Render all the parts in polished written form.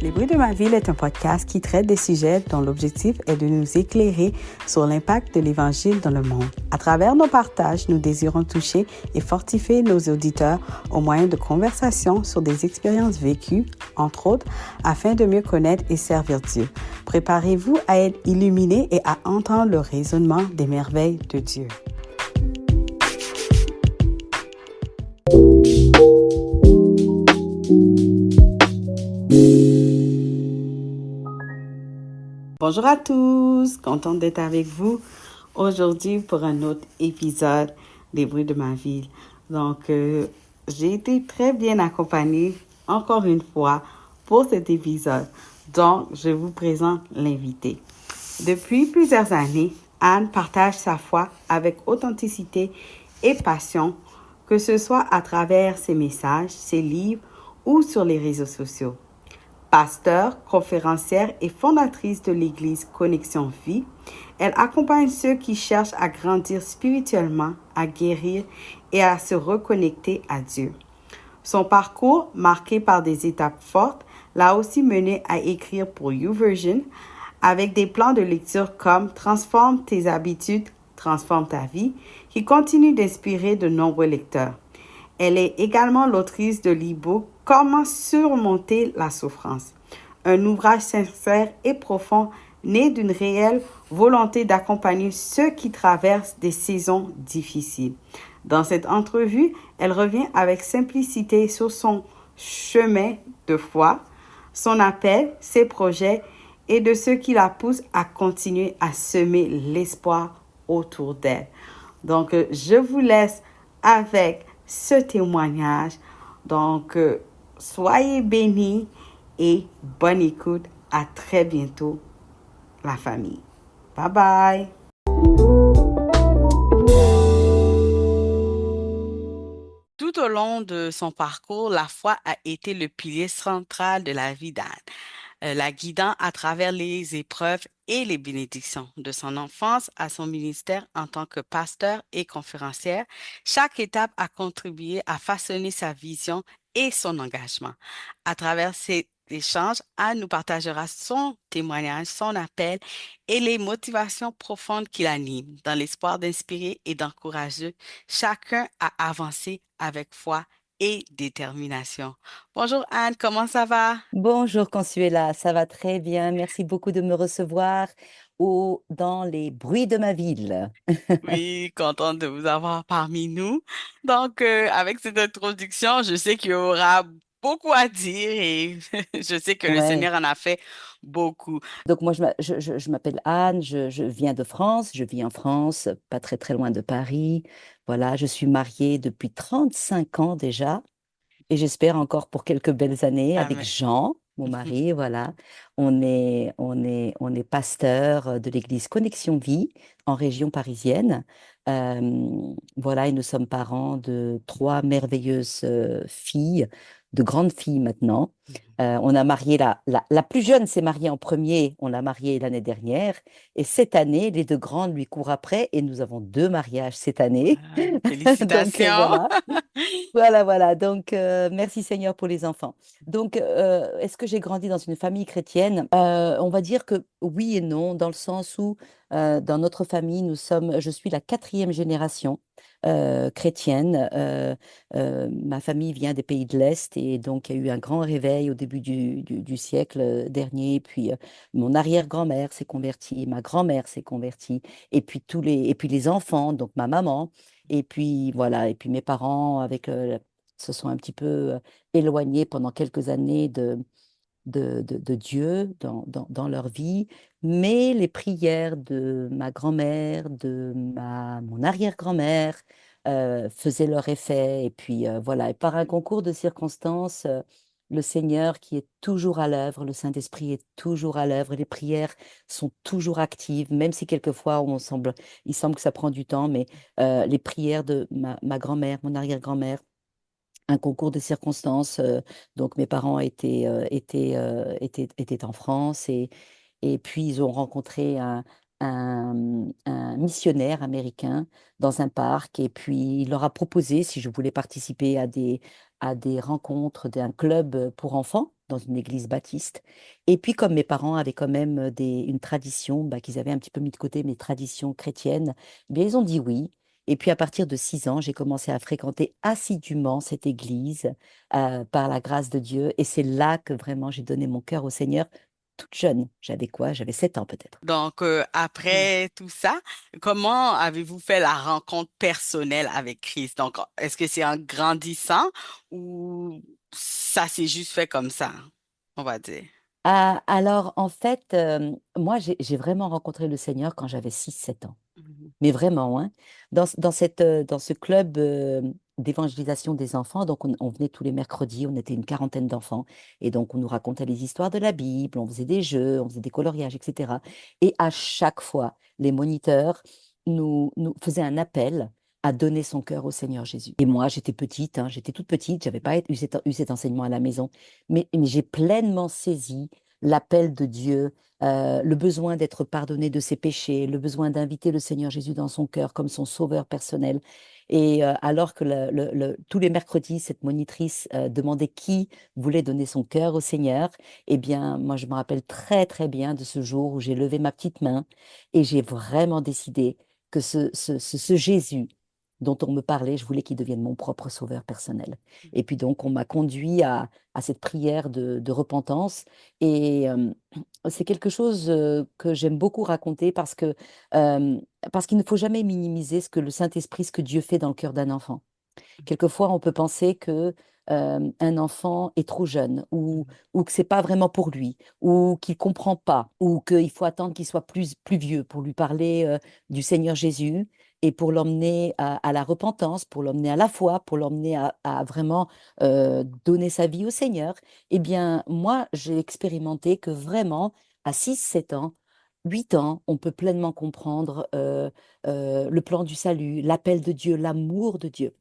Les bruits de ma ville est un podcast qui traite des sujets dont l'objectif est de nous éclairer sur l'impact de l'Évangile dans le monde. À travers nos partages, nous désirons toucher et fortifier nos auditeurs au moyen de conversations sur des expériences vécues, entre autres, afin de mieux connaître et servir Dieu. Préparez-vous à être illuminés et à entendre le raisonnement des merveilles de Dieu. Bonjour à tous, contente d'être avec vous aujourd'hui pour un autre épisode des bruits de ma ville. Donc, j'ai été très bien accompagnée encore une fois pour cet épisode. Donc, je vous présente l'invité. Depuis plusieurs années, Anne partage sa foi avec authenticité et passion, que ce soit à travers ses messages, ses livres ou sur les réseaux sociaux. Pasteur, conférencière et fondatrice de l'Église Connexion Vie, elle accompagne ceux qui cherchent à grandir spirituellement, à guérir et à se reconnecter à Dieu. Son parcours, marqué par des étapes fortes, l'a aussi menée à écrire pour YouVersion avec des plans de lecture comme Transforme tes habitudes, transforme ta vie, qui continue d'inspirer de nombreux lecteurs. Elle est également l'autrice de l'e-book Comment surmonter la souffrance, un ouvrage sincère et profond né d'une réelle volonté d'accompagner ceux qui traversent des saisons difficiles. Dans cette entrevue, elle revient avec simplicité sur son chemin de foi, son appel, ses projets et de ce qui la pousse à continuer à semer l'espoir autour d'elle. Donc, je vous laisse avec ce témoignage. Donc, soyez bénis et bonne écoute. À très bientôt, la famille. Bye bye. Tout au long de son parcours, la foi a été le pilier central de la vie d'Anne, la guidant à travers les épreuves et les bénédictions. De son enfance à son ministère en tant que pasteur et conférencière, chaque étape a contribué à façonner sa vision et son engagement. À travers ces échanges, Anne nous partagera son témoignage, son appel et les motivations profondes qui l'animent, dans l'espoir d'inspirer et d'encourager chacun à avancer avec foi et détermination. Bonjour Anne, comment ça va? Bonjour Consuela, ça va très bien. Merci beaucoup de me recevoir dans les bruits de ma ville. Oui, contente de vous avoir parmi nous. Donc, avec cette introduction, je sais qu'il y aura beaucoup à dire et je sais que le Ouais. Seigneur en a fait beaucoup. Donc moi, je m'appelle Anne, je viens de France, je vis en France, pas très très loin de Paris. Voilà, je suis mariée depuis 35 ans déjà et j'espère encore pour quelques belles années avec Amen. Jean, mon mari. Voilà, on est pasteur de l'église Connexion Vie en région parisienne. Voilà, et nous sommes parents de 3 merveilleuses filles, de grandes filles maintenant. On a marié la plus jeune s'est mariée en premier, on l'a mariée l'année dernière. Et cette année, les 2 grandes lui courent après et nous avons 2 mariages cette année. Donc Félicitations. voilà. Voilà, voilà. Donc, merci Seigneur pour les enfants. Donc, est-ce que j'ai grandi dans une famille chrétienne? On va dire que oui et non, dans le sens où dans notre famille, je suis la 4e génération chrétienne. Ma famille vient des pays de l'Est et donc il y a eu un grand réveil au début du siècle dernier. Puis mon arrière-grand-mère s'est convertie, ma grand-mère s'est convertie, et puis les enfants, donc ma maman. Et puis voilà, et puis mes parents se sont un petit peu éloignés pendant quelques années de Dieu dans leur vie, mais les prières de ma grand-mère, mon arrière-grand-mère faisaient leur effet. Et puis voilà, et par un concours de circonstances, le Seigneur qui est toujours à l'œuvre, le Saint-Esprit est toujours à l'œuvre, les prières sont toujours actives, même si quelquefois il semble que ça prend du temps, mais les prières de ma grand-mère, mon arrière-grand-mère, un concours de circonstances. Donc mes parents étaient en France et puis ils ont rencontré un missionnaire américain dans un parc et puis il leur a proposé si je voulais participer à des rencontres d'un club pour enfants dans une église baptiste. Et puis, comme mes parents avaient quand même une tradition, qu'ils avaient un petit peu mis de côté mes traditions chrétiennes, eh bien, ils ont dit oui. Et puis, à partir de 6 ans, j'ai commencé à fréquenter assidûment cette église par la grâce de Dieu. Et c'est là que vraiment j'ai donné mon cœur au Seigneur toute jeune. J'avais quoi? J'avais 7 ans peut-être. Donc, Mm. après tout ça, comment avez-vous fait la rencontre personnelle avec Christ? Donc, est-ce que c'est en grandissant ou ça s'est juste fait comme ça, on va dire? Alors, en fait, moi, j'ai vraiment rencontré le Seigneur quand j'avais 6 7 ans. Mhm. Mais vraiment, hein. Dans ce club d'évangélisation des enfants, donc on venait tous les mercredis, on était une quarantaine d'enfants, et donc on nous racontait les histoires de la Bible, on faisait des jeux, on faisait des coloriages, etc. Et à chaque fois, les moniteurs nous faisaient un appel à donner son cœur au Seigneur Jésus. Et moi, j'étais petite, hein, j'étais toute petite, j'avais pas eu cet enseignement à la maison, mais j'ai pleinement saisi l'appel de Dieu, le besoin d'être pardonné de ses péchés, le besoin d'inviter le Seigneur Jésus dans son cœur comme son sauveur personnel. Et alors que tous les mercredis, cette monitrice demandait qui voulait donner son cœur au Seigneur, eh bien, moi, je me rappelle très, très bien de ce jour où j'ai levé ma petite main et j'ai vraiment décidé que ce Jésus dont on me parlait, je voulais qu'il devienne mon propre sauveur personnel. Et puis donc, on m'a conduit à cette prière de repentance. Et c'est quelque chose que j'aime beaucoup raconter euh, parce qu'il ne faut jamais minimiser ce que le Saint-Esprit, ce que Dieu fait dans le cœur d'un enfant. Quelquefois, on peut penser que un enfant est trop jeune ou que c'est pas vraiment pour lui ou qu'il comprend pas ou qu'il faut attendre qu'il soit plus vieux pour lui parler du Seigneur Jésus et pour l'emmener à la repentance, pour l'emmener à la foi, pour l'emmener à vraiment donner sa vie au Seigneur. Eh bien, moi, j'ai expérimenté que vraiment, à 6 7 ans, 8 ans, on peut pleinement comprendre le plan du salut, l'appel de Dieu, l'amour de Dieu.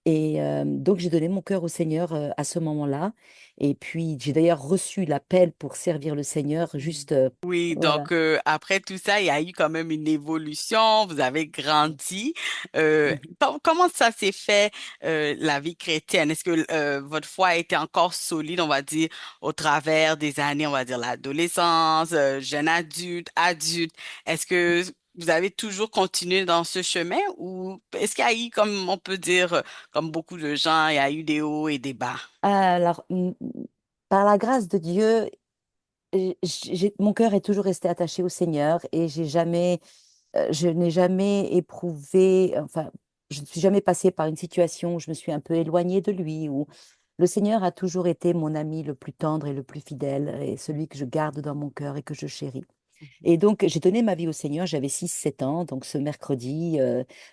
Et donc, j'ai donné mon cœur au Seigneur à ce moment-là. Et puis, j'ai d'ailleurs reçu l'appel pour servir le Seigneur Mhm. juste, Oui, voilà. donc après tout ça, il y a eu quand même une évolution, vous avez grandi. Mhm. Comment ça s'est fait, la vie chrétienne? Est-ce que votre foi a été encore solide, on va dire, au travers des années, on va dire l'adolescence, jeune adulte, adulte? Est-ce que vous avez toujours continué dans ce chemin ou est-ce qu'il y a eu, comme on peut dire, comme beaucoup de gens, il y a eu des hauts et des bas? Alors, par la grâce de Dieu, mon cœur est toujours resté attaché au Seigneur et je n'ai jamais éprouvé, enfin, je ne suis jamais passée par une situation où je me suis un peu éloignée de lui, où le Seigneur a toujours été mon ami le plus tendre et le plus fidèle et celui que je garde dans mon cœur et que je chéris. Et donc, j'ai donné ma vie au Seigneur, j'avais 6 7 ans, donc ce mercredi,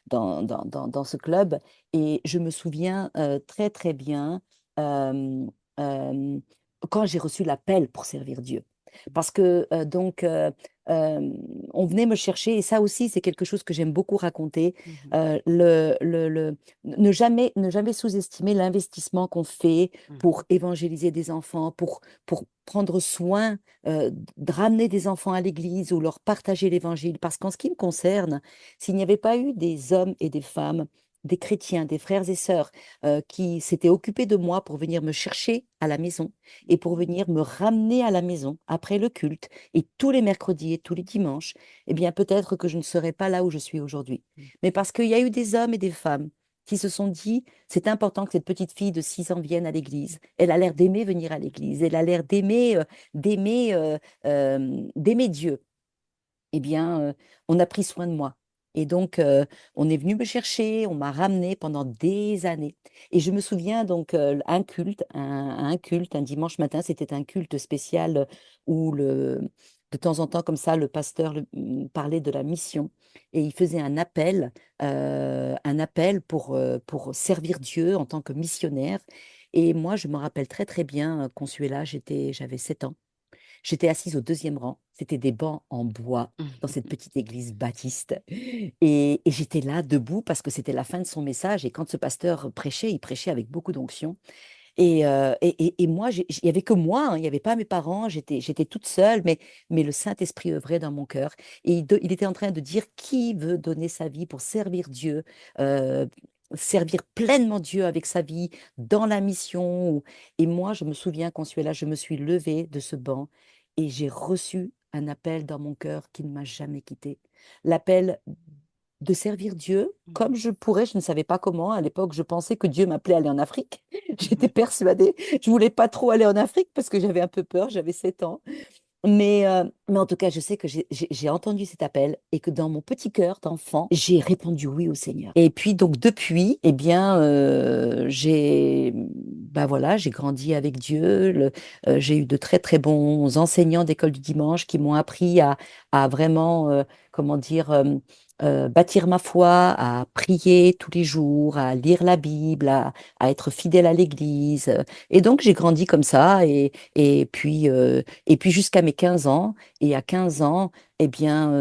dans ce club. Et je me souviens très, très bien euh, euh, quand j'ai reçu l'appel pour servir Dieu. Parce que, euh, on venait me chercher, et ça aussi, c'est quelque chose que j'aime beaucoup raconter, Mhm, ne jamais sous-estimer l'investissement qu'on fait mhm, pour évangéliser des enfants, pour prendre soin de ramener des enfants à l'église ou leur partager l'évangile. Parce qu'en ce qui me concerne, s'il n'y avait pas eu des hommes et des femmes, des chrétiens, des frères et sœurs qui s'étaient occupés de moi pour venir me chercher à la maison et pour venir me ramener à la maison après le culte et tous les mercredis et tous les dimanches, eh bien peut-être que je ne serais pas là où je suis aujourd'hui. Mais parce qu'il y a eu des hommes et des femmes qui se sont dit, c'est important que cette petite fille de 6 ans vienne à l'église. Elle a l'air d'aimer venir à l'église. Elle a l'air d'aimer Dieu. Eh bien, on a pris soin de moi. Et donc, on est venu me chercher, on m'a ramené pendant des années. Et je me souviens donc un culte, un dimanche matin, c'était un culte spécial où de temps en temps, comme ça, le pasteur parlait de la mission et il faisait un appel pour servir Dieu en tant que missionnaire. Et moi, je me rappelle très très bien, Consuela, j'avais 7 ans. J'étais assise au deuxième rang. C'était des bancs en bois dans cette mhm. petite église baptiste. Et j'étais là, debout, parce que c'était la fin de son message. Et quand ce pasteur prêchait, il prêchait avec beaucoup d'onction. Et moi, il n'y avait que moi, hein, il n'y avait pas mes parents, j'étais toute seule, mais le Saint-Esprit œuvrait dans mon cœur. Et il était en train de dire qui veut donner sa vie pour servir Dieu. euh, servir pleinement Dieu avec sa vie dans la mission. Et moi, je me souviens, Consuela, je me suis levée de ce banc et j'ai reçu un appel dans mon cœur qui ne m'a jamais quitté. L'appel de servir Dieu comme je pourrais, je ne savais pas comment. À l'époque, je pensais que Dieu m'appelait à aller en Afrique. J'étais Mhm. persuadée. Je voulais pas trop aller en Afrique parce que j'avais un peu peur, j'avais 7 ans. Mais en tout cas, je sais que j'ai entendu cet appel et que dans mon petit cœur d'enfant, j'ai répondu oui au Seigneur. Et puis donc depuis, eh bien, bah voilà, j'ai grandi avec Dieu. J'ai eu de très très bons enseignants d'école du dimanche qui m'ont appris à vraiment, comment dire, bâtir ma foi, à prier tous les jours, à lire la Bible, à être fidèle à l'Église. Et donc j'ai grandi comme ça et puis jusqu'à mes 15 ans, et à 15 ans, eh bien,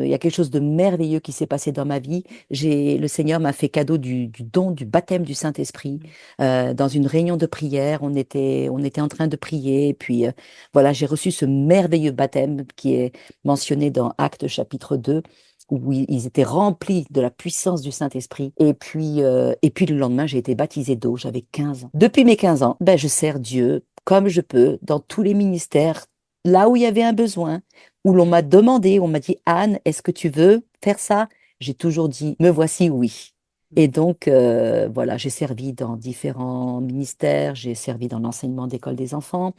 il y a quelque chose de merveilleux qui s'est passé dans ma vie. Le Seigneur m'a fait cadeau du don du baptême du Saint-Esprit. Dans une réunion de prière, on était en train de prier, et puis voilà, j'ai reçu ce merveilleux baptême qui est mentionné dans Actes chapitre 2 où ils étaient remplis de la puissance du Saint-Esprit. Et puis le lendemain, j'ai été baptisée d'eau, j'avais 15 ans. Depuis mes 15 ans, ben, je sers Dieu comme je peux dans tous les ministères, là où il y avait un besoin, où l'on m'a demandé, on m'a dit, Anne, est-ce que tu veux faire ça? J'ai toujours dit, me voici, oui. Et donc, voilà, j'ai servi dans différents ministères, j'ai servi dans l'enseignement d'école des enfants,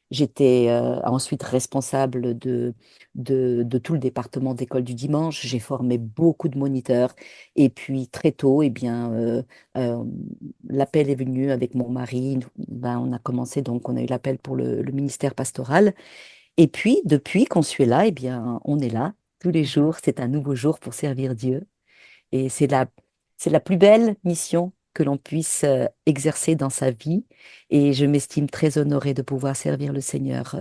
j'étais ensuite responsable de tout le département d'école du dimanche. J'ai formé beaucoup de moniteurs. Et puis très tôt, eh bien, euh, l'appel est venu avec mon mari. Ben, on a commencé, donc on a eu l'appel pour le ministère pastoral. Et puis, depuis qu'on suit là, eh bien, on est là tous les jours. C'est un nouveau jour pour servir Dieu. Et c'est la plus belle mission que l'on puisse exercer dans sa vie. Et je m'estime très honorée de pouvoir servir le Seigneur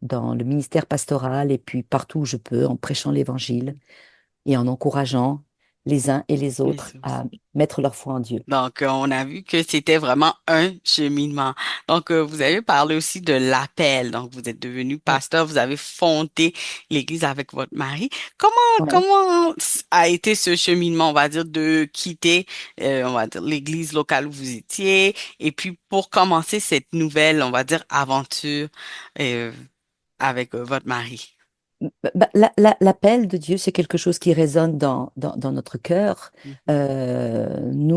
dans le ministère pastoral et puis partout où je peux, en prêchant l'Évangile et en encourageant les uns et les Les autres autres. à mettre leur foi en Dieu. Donc, on a vu que c'était vraiment un cheminement. Donc, vous avez parlé aussi de l'appel. Donc, vous êtes devenu Ouais. pasteur, vous avez fondé l'église avec votre mari. Comment, Ouais. comment a été ce cheminement, on va dire, de quitter, on va dire, l'église locale où vous étiez, et puis pour commencer cette nouvelle, on va dire, aventure, euh, avec votre mari? L'appel de Dieu, c'est quelque chose qui résonne dans notre cœur. Mhm. Nous,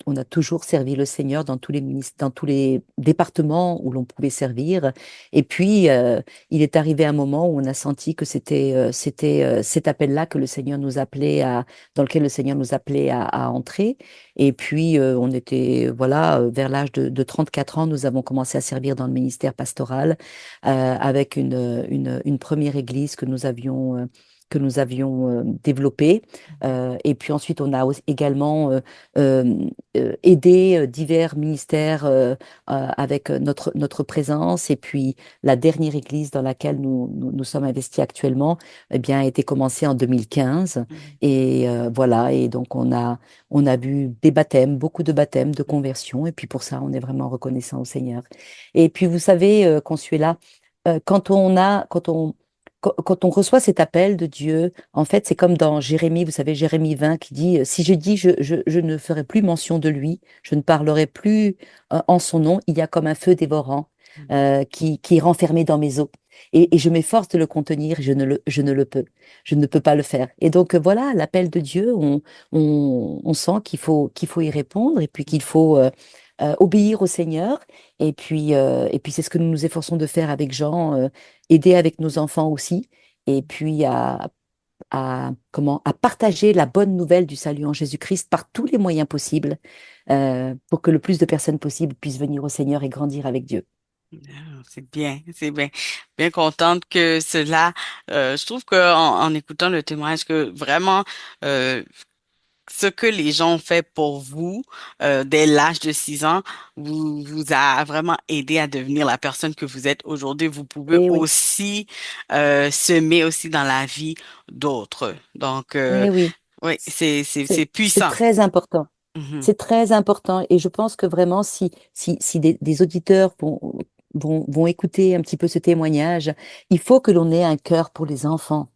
on a toujours servi le Seigneur dans tous les dans tous les départements où l'on pouvait servir. Et puis, il est arrivé un moment où on a senti que c'était cet appel-là que le Seigneur nous appelait dans lequel le Seigneur nous appelait à entrer. Et puis, on était, voilà, vers l'âge de 34 ans, nous avons commencé à servir dans le ministère pastoral avec une première église que nous avions développée. Et puis ensuite, on a également aidé divers ministères avec notre présence. Et puis, la dernière église dans laquelle nous sommes investis actuellement, eh bien, a été commencée en 2015. Mhm. Et voilà, et donc on a vu des baptêmes, beaucoup de baptêmes, de conversions. Et puis pour ça, on est vraiment reconnaissant au Seigneur. Et puis, vous savez, Consuela, quand on reçoit cet appel de Dieu, en fait, c'est comme dans Jérémie, vous savez, Jérémie 20 qui dit, si je dis, je ne ferai plus mention de lui, je ne parlerai plus en son nom, il y a comme un feu dévorant qui est renfermé dans mes os. Et je m'efforce de le contenir, je ne le peux. Je ne peux pas le faire. Et donc, voilà, l'appel de Dieu, on sent qu'il faut y répondre et puis qu'il faut obéir au Seigneur. Et puis c'est ce que nous nous efforçons de faire avec Jean, aider avec nos enfants aussi, et puis à partager la bonne nouvelle du salut en Jésus-Christ par tous les moyens possibles, pour que le plus de personnes possible puissent venir au Seigneur et grandir avec Dieu. Ah, c'est bien, c'est bien. Bien contente que cela, je trouve que en écoutant le témoignage, que vraiment, euh, ce que les gens ont fait pour vous dès l'âge de 6 ans vous a vraiment aidé à devenir la personne que vous êtes aujourd'hui. Vous pouvez Eh oui, aussi semer aussi dans la vie d'autres. Donc, eh oui, oui, c'est c'est puissant. très important. Mhm. C'est très important et je pense que vraiment, si des auditeurs vont écouter un petit peu ce témoignage, il faut que l'on ait un cœur pour les enfants.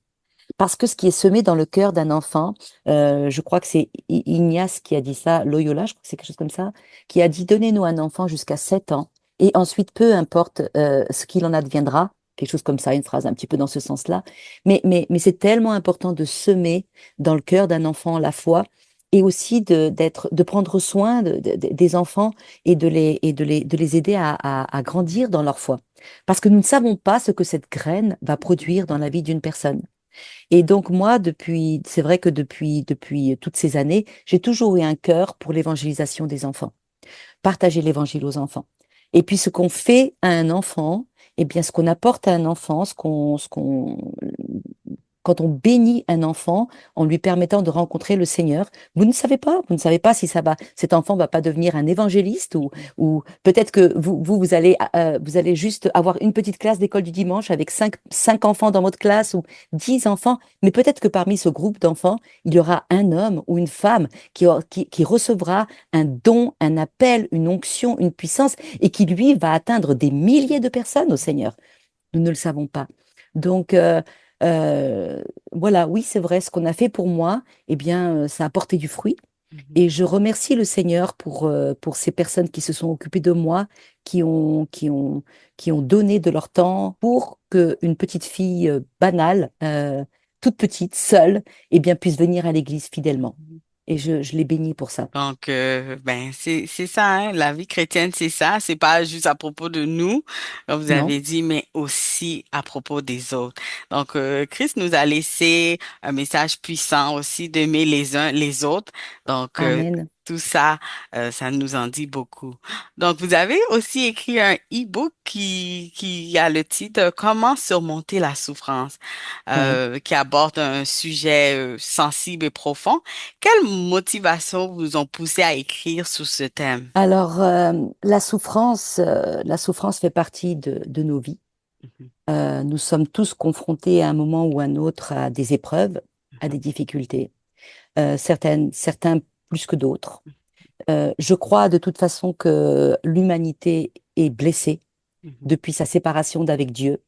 Parce que ce qui est semé dans le cœur d'un enfant, je crois que c'est Ignace qui a dit ça, Loyola, je crois que c'est quelque chose comme ça, qui a dit, donnez-nous un enfant jusqu'à 7 ans, et ensuite, peu importe ce qu'il en adviendra, quelque chose comme ça, une phrase un petit peu dans ce sens-là, mais c'est tellement important de semer dans le cœur d'un enfant la foi, et aussi de prendre soin des enfants et de les aider à grandir dans leur foi. Parce que nous ne savons pas ce que cette graine va produire dans la vie d'une personne. Et donc moi, c'est vrai que depuis toutes ces années, j'ai toujours eu un cœur pour l'évangélisation des enfants, partager l'évangile aux enfants. Et puis ce qu'on fait à un enfant, eh bien ce qu'on apporte à un enfant, quand on bénit un enfant en lui permettant de rencontrer le Seigneur, vous ne savez pas si cet enfant va pas devenir un évangéliste ou peut-être que vous allez juste avoir une petite classe d'école du dimanche avec cinq enfants dans votre classe ou 10 enfants, mais peut-être que parmi ce groupe d'enfants, il y aura un homme ou une femme qui recevra un don, un appel, une onction, une puissance et qui lui va atteindre des milliers de personnes au Seigneur. Nous ne le savons pas. Donc, euh, voilà, oui, c'est vrai, ce qu'on a fait pour moi, eh bien, ça a porté du fruit. Mhm. Et je remercie le Seigneur pour ces personnes qui se sont occupées de moi, qui ont, qui ont, qui ont donné de leur temps pour qu'une petite fille banale, toute petite, seule, eh bien, puisse venir à l'église fidèlement. Mhm. Et je les bénis pour ça. Donc, ben, c'est ça, hein, la vie chrétienne, c'est ça. C'est pas juste à propos de nous, comme vous Non? avez dit, mais aussi à propos des autres. Donc, Christ nous a laissé un message puissant aussi d'aimer les uns les autres. Donc, Amen. tout ça, ça nous en dit beaucoup. Donc, vous avez aussi écrit un e-book qui a le titre Comment surmonter la souffrance, Oui. qui aborde un sujet sensible et profond. Quelles motivations vous ont poussé à écrire sur ce thème? Alors, la souffrance fait partie de nos vies. Mhm, Nous sommes tous confrontés à un moment ou à un autre à des épreuves, à mhm, des difficultés, certains plus que d'autres. Je crois de toute façon que l'humanité est blessée mhm, depuis sa séparation d'avec Dieu.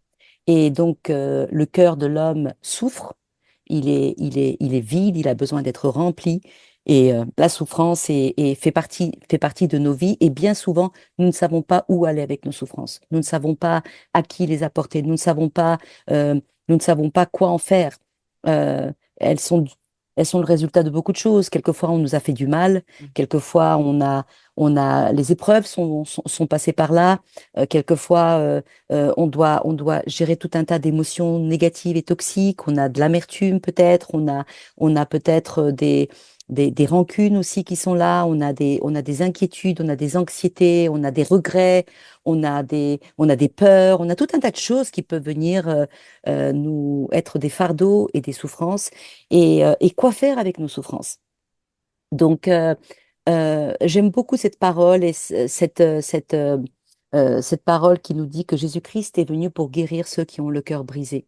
Et donc, le cœur de l'homme souffre, il est vide, il a besoin d'être rempli. Et la souffrance fait partie de nos vies. Et bien souvent, nous ne savons pas où aller avec nos souffrances. Nous ne savons pas à qui les apporter. Euh, nous ne savons pas quoi en faire. Euh, elles sont, elles sont le résultat de beaucoup de choses. Quelquefois, on nous a fait du mal. Quelquefois, les épreuves sont passées par là. Quelquefois, on doit gérer tout un tas d'émotions négatives et toxiques. On a de l'amertume peut-être, on a peut-être des rancunes aussi qui sont là. On a des inquiétudes, on a des anxiétés, on a des regrets, on a des peurs, on a tout un tas de choses qui peuvent venir nous être des fardeaux et des souffrances. Et quoi faire avec nos souffrances? Donc, j'aime beaucoup cette parole et cette parole qui nous dit que Jésus-Christ est venu pour guérir ceux qui ont le cœur brisé.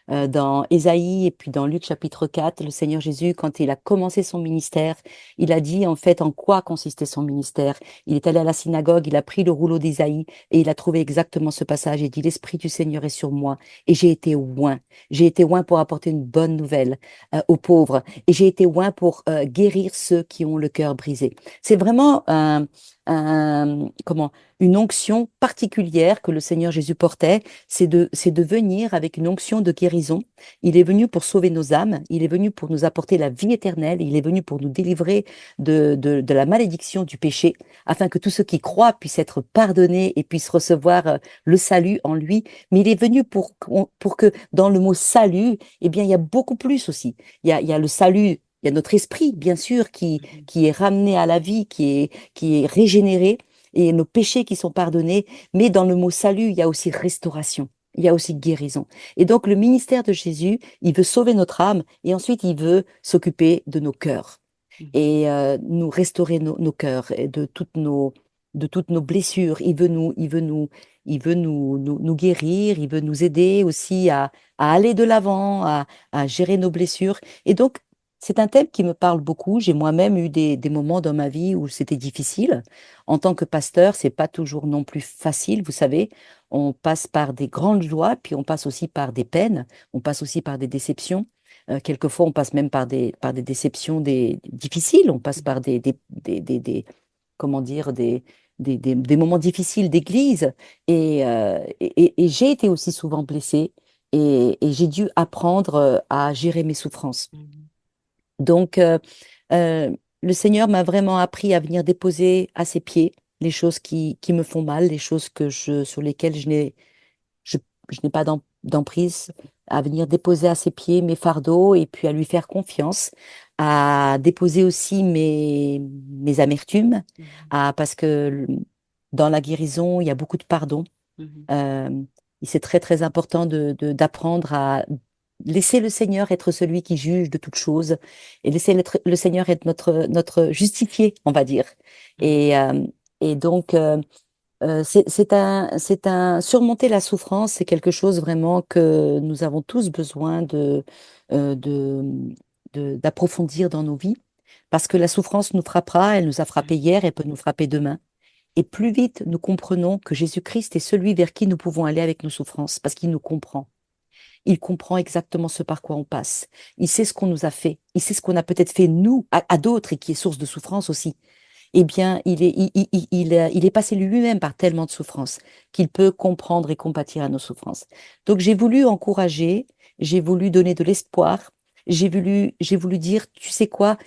Dans Ésaïe et puis dans Luc chapitre 4, le Seigneur Jésus, quand il a commencé son ministère, il a dit en fait en quoi consistait son ministère. Il est allé à la synagogue, il a pris le rouleau d'Ésaïe et il a trouvé exactement ce passage et dit, l'Esprit du Seigneur est sur moi et j'ai été oint. J'ai été oint pour apporter une bonne nouvelle aux pauvres et j'ai été oint pour guérir ceux qui ont le cœur brisé. C'est vraiment comment, une onction particulière que le Seigneur Jésus portait, c'est de venir avec une onction de guérison. Il est venu pour sauver nos âmes, il est venu pour nous apporter la vie éternelle, il est venu pour nous délivrer de la malédiction du péché, afin que tous ceux qui croient puissent être pardonnés et puissent recevoir le salut en lui. Mais il est venu pour que dans le mot salut, eh bien, il y a beaucoup plus aussi. Il y a le salut. Il y a notre esprit, bien sûr, mhm, qui est ramené à la vie, qui est régénéré, et nos péchés qui sont pardonnés. Mais dans le mot salut, il y a aussi restauration, il y a aussi guérison. Et donc, le ministère de Jésus, il veut sauver notre âme et ensuite, il veut s'occuper de nos cœurs mhm, et nous restaurer nos cœurs et de toutes nos blessures. Il veut nous guérir, il veut nous aider aussi à aller de l'avant, à gérer nos blessures. Et donc, c'est un thème qui me parle beaucoup. J'ai moi-même eu des moments dans ma vie où c'était difficile. En tant que pasteur, c'est pas toujours non plus facile, vous savez. On passe par des grandes joies, puis on passe aussi par des peines, on passe aussi par des déceptions. Quelquefois, on passe même par des déceptions difficiles, on passe par comment dire, des moments difficiles d'église. Et j'ai été aussi souvent blessée et j'ai dû apprendre à gérer mes souffrances. Mhm. Donc, euh, le Seigneur m'a vraiment appris à venir déposer à ses pieds les choses qui me font mal, les choses sur lesquelles je, je n'ai pas d'emprise, à venir déposer à ses pieds mes fardeaux et puis à lui faire confiance, à déposer aussi mes amertumes, Mhm. parce que dans la guérison, il y a beaucoup de pardon. Mhm. Euh, et c'est très, très important d'apprendre à laisser le Seigneur être celui qui juge de toutes choses et laisser le Seigneur être notre justifié, on va dire. Mhm. Et donc, surmonter la souffrance, c'est quelque chose vraiment que nous avons tous besoin euh, de, d'approfondir dans nos vies, parce que la souffrance nous frappera, elle nous a frappé hier, elle peut nous frapper demain. Et plus vite nous comprenons que Jésus-Christ est celui vers qui nous pouvons aller avec nos souffrances, parce qu'il nous comprend. Il comprend exactement ce par quoi on passe. Il sait ce qu'on nous a fait. Il sait ce qu'on a peut-être fait nous à d'autres et qui est source de souffrance aussi. Eh bien, il est passé lui-même par tellement de souffrances qu'il peut comprendre et compatir à nos souffrances. Donc, j'ai voulu encourager, j'ai voulu donner de l'espoir, j'ai voulu dire, tu sais quoi,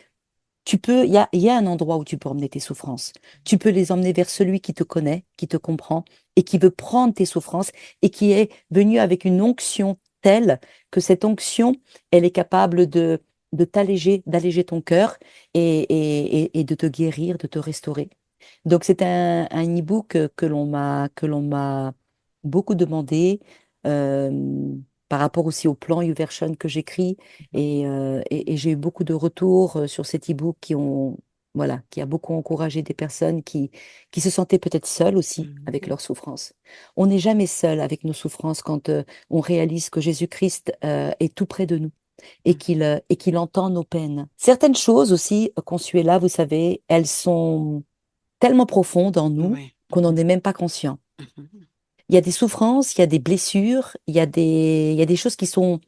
il y a un endroit où tu peux emmener tes souffrances. Tu peux les emmener vers celui qui te connaît, qui te comprend et qui veut prendre tes souffrances et qui est venu avec une onction telle que cette onction, elle est capable d'alléger ton cœur et de te guérir, de te restaurer. Donc, c'est un e-book que l'on m'a beaucoup demandé, par rapport aussi au plan YouVersion que j'écris. Et j'ai eu beaucoup de retours sur cet e-book voilà, qui a beaucoup encouragé des personnes qui se sentaient peut-être seules aussi avec Mhm. leurs souffrances. On n'est jamais seul avec nos souffrances quand on réalise que Jésus-Christ est tout près de nous et qu'il entend nos peines. Certaines choses aussi, Consuela, vous savez, elles sont tellement profondes en nous Oui. qu'on n'en Mhm. est même pas conscient. Mhm. Il y a des souffrances, il y a des blessures, il y a des choses qui sont,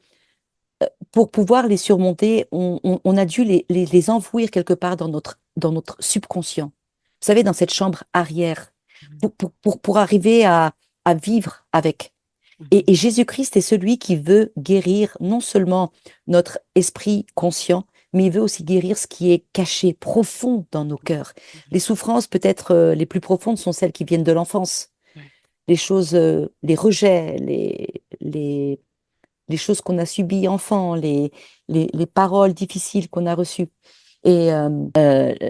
pour pouvoir les surmonter, on a dû les enfouir quelque part dans notre subconscient. Vous savez, dans cette chambre arrière, pour arriver à vivre avec. Mhm. Et Jésus-Christ est celui qui veut guérir non seulement notre esprit conscient, mais il veut aussi guérir ce qui est caché, profond dans nos cœurs. Mhm. Les souffrances peut-être les plus profondes sont celles qui viennent de l'enfance. Oui. Les choses, les rejets, les choses qu'on a subies enfant, les paroles difficiles qu'on a reçues et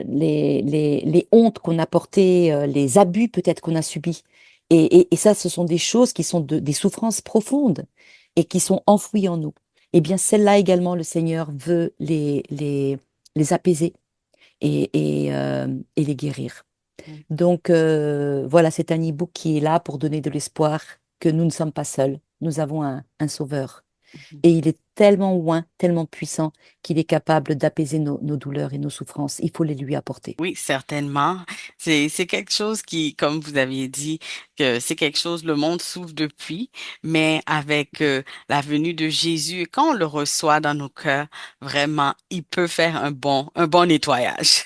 les hontes qu'on a portées, les abus peut-être qu'on a subis. Et ça, ce sont des choses qui sont des souffrances profondes et qui sont enfouies en nous. Eh bien, celles-là également, le Seigneur veut les apaiser et les guérir. Oui. Donc, voilà, c'est un e-book qui est là pour donner de l'espoir que nous ne sommes pas seuls. Nous avons un sauveur. Mhm. Et il est tellement loin, tellement puissant qu'il est capable d'apaiser nos douleurs et nos souffrances. Il faut les lui apporter. Oui, certainement. C'est quelque chose qui, comme vous aviez dit, que c'est quelque chose, le monde souffre depuis, mais avec la venue de Jésus, quand on le reçoit dans nos cœurs, vraiment, il peut faire un bon nettoyage.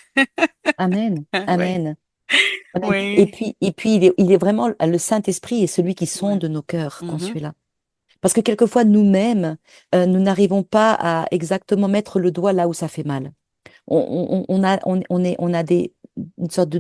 Amen. Oui, Amen. Amen. oui, Et puis il est vraiment, le Saint-Esprit est celui qui oui. sonde nos cœurs, Mhm. Consuela. Parce que quelquefois, nous-mêmes, nous n'arrivons pas à exactement mettre le doigt là où ça fait mal. On a une sorte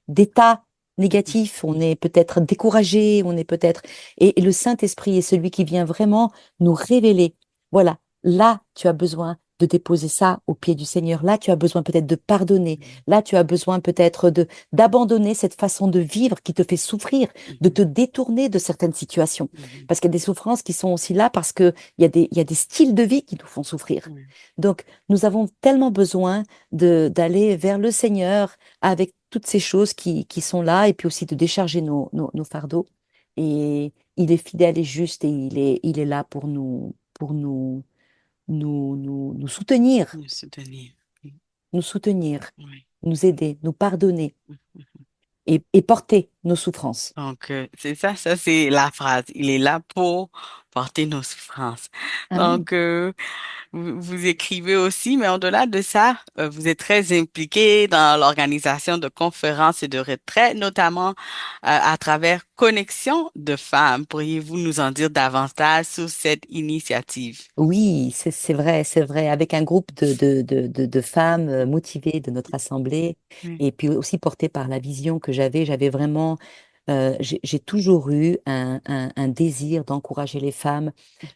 d'état Mhm. négatif, on est peut-être découragé, on est peut-être... Et le Saint-Esprit est celui qui vient vraiment nous révéler. Voilà, là, tu as besoin de déposer ça au pied du Seigneur. Là, tu as besoin peut-être de pardonner. Là, tu as besoin peut-être d'abandonner cette façon de vivre qui te fait souffrir, de Mhm. te détourner de certaines situations. Mhm. Parce qu'il y a des souffrances qui sont aussi là parce qu'il il y a des styles de vie qui nous font souffrir. Oui. Donc, nous avons tellement besoin d'aller vers le Seigneur avec toutes ces choses qui sont là et puis aussi de décharger nos fardeaux. Et il est fidèle et juste et il est là pour nous soutenir, Nous soutenir. Oui. nous soutenir, Oui. nous aider, nous pardonner Mhm. et porter nos souffrances. Donc, c'est ça c'est la phrase. Il est là porter nos souffrances. Amen. Donc, vous écrivez aussi, mais au-delà de ça, vous êtes très impliqué dans l'organisation de conférences et de retraites, notamment à travers Connexion de femmes. Pourriez-vous nous en dire davantage sur cette initiative? Oui, c'est vrai, c'est vrai. Avec un groupe de femmes motivées de notre assemblée Oui. et puis aussi portées par la vision que j'avais vraiment, j'ai toujours eu un désir d'encourager les femmes,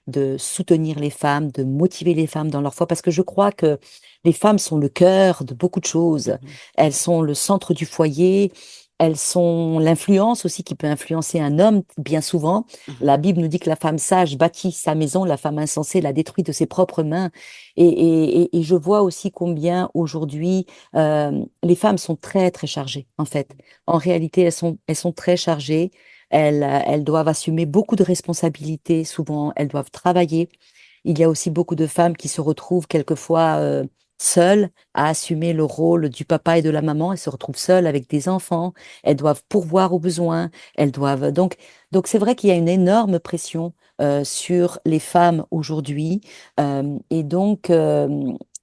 de soutenir les femmes, de motiver les femmes dans leur foi, parce que je crois que les femmes sont le cœur de beaucoup de choses. Mhm. Elles sont le centre du foyer. Elles sont l'influence aussi qui peut influencer un homme bien souvent. Mhm. La Bible nous dit que la femme sage bâtit sa maison, la femme insensée la détruit de ses propres mains. Et je vois aussi combien aujourd'hui les femmes sont très très chargées en fait. En réalité, elles sont très chargées. Elles doivent assumer beaucoup de responsabilités. Souvent, elles doivent travailler. Il y a aussi beaucoup de femmes qui se retrouvent quelquefois seules à assumer le rôle du papa et de la maman. Elles se retrouvent seules avec des enfants. Elles doivent pourvoir aux besoins. Elles doivent donc c'est vrai qu'il y a une énorme pression sur les femmes aujourd'hui. Et donc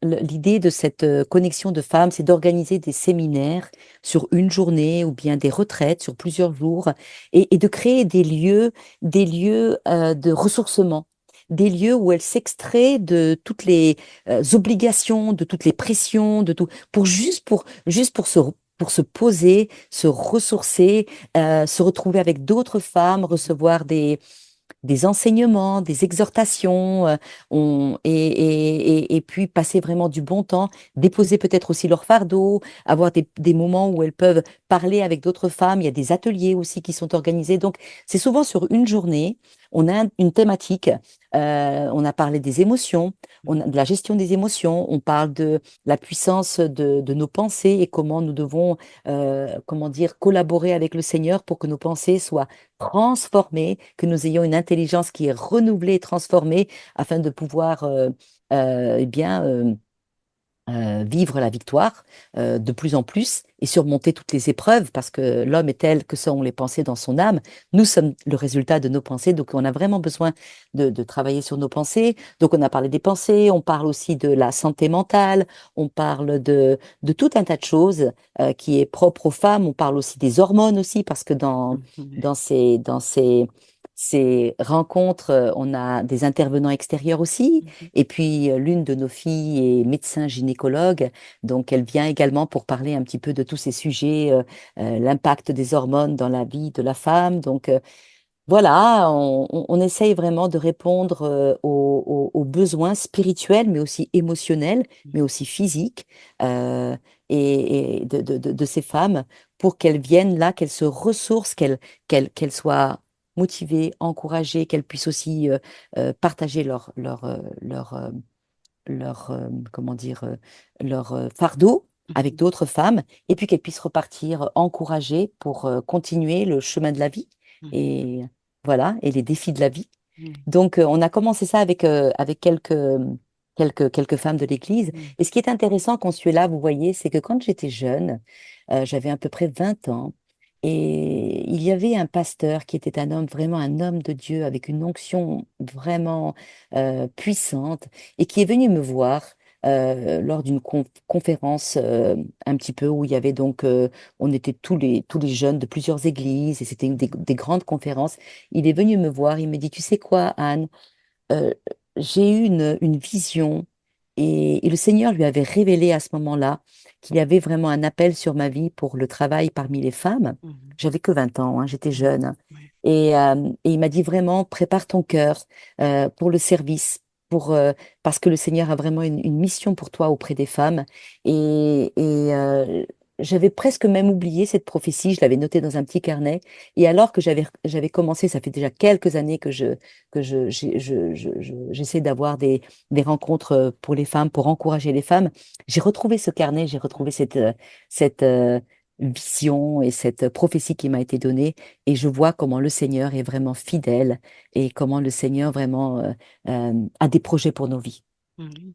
l'idée de cette connexion de femmes, c'est d'organiser des séminaires sur une journée ou bien des retraites sur plusieurs jours et de créer des lieux de ressourcement, des lieux où elle s'extrait de toutes les obligations, de toutes les pressions, de tout, juste pour se poser, se ressourcer, se retrouver avec d'autres femmes, recevoir des enseignements, des exhortations, et puis passer vraiment du bon temps, déposer peut-être aussi leur fardeau, avoir des moments où elles peuvent parler avec d'autres femmes. Il y a des ateliers aussi qui sont organisés. Donc, c'est souvent sur une journée, on a une thématique. On a parlé des émotions, on a de la gestion des émotions, on parle de la puissance de nos pensées et comment nous devons, comment dire, collaborer avec le Seigneur pour que nos pensées soient transformées, que nous ayons une intelligence qui est renouvelée et transformée afin de pouvoir eh bien, vivre la victoire de plus en plus et surmonter toutes les épreuves parce que l'homme est tel que sont les pensées dans son âme. Nous sommes le résultat de nos pensées, donc on a vraiment besoin de travailler sur nos pensées. Donc on a parlé des pensées, on parle aussi de la santé mentale, on parle de tout un tas de choses qui est propre aux femmes. On parle aussi des hormones aussi parce que Mhm. dans ces rencontres, on a des intervenants extérieurs aussi. Mhm. Et puis, l'une de nos filles est médecin gynécologue, donc elle vient également pour parler un petit peu de tous ces sujets, l'impact des hormones dans la vie de la femme. Donc, voilà, on essaye vraiment de répondre aux besoins spirituels, mais aussi émotionnels, mais aussi physiques, euh, et de ces femmes pour qu'elles viennent là, qu'elles se ressourcent, qu'elles soient motivées, encouragées, qu'elles puissent aussi partager comment dire, leur fardeau avec Mhm. d'autres femmes, et puis qu'elles puissent repartir encouragées pour continuer le chemin de la vie Mhm. et voilà, et les défis de la vie. Mhm. Donc, on a commencé ça avec quelques femmes de l'Église. Mhm. Et ce qui est intéressant quand tu es là, vous voyez, c'est que quand j'étais jeune, j'avais à peu près 20 ans, et il y avait un pasteur qui était un homme, vraiment un homme de Dieu, avec une onction vraiment puissante, et qui est venu me voir lors d'une conférence un petit peu où il y avait donc, on était tous les jeunes de plusieurs églises, et c'était des grandes conférences. Il est venu me voir, il me dit, tu sais quoi, Anne, euh, j'ai eu une vision et le Seigneur lui avait révélé à ce moment-là qu'il y avait vraiment un appel sur ma vie pour le travail parmi les femmes. Mhm. J'avais que 20 ans, hein, j'étais Mhm. jeune. Oui. Et il m'a dit vraiment, prépare ton cœur pour le service, parce que le Seigneur a vraiment une mission pour toi auprès des femmes. Et j'avais presque même oublié cette prophétie, je l'avais notée dans un petit carnet. Et alors que j'avais commencé, ça fait déjà quelques années j'essaie d'avoir des rencontres pour les femmes, pour encourager les femmes. J'ai retrouvé ce carnet, j'ai retrouvé cette vision et cette prophétie qui m'a été donnée, et je vois comment le Seigneur est vraiment fidèle et comment le Seigneur vraiment a des projets pour nos vies. Mhm.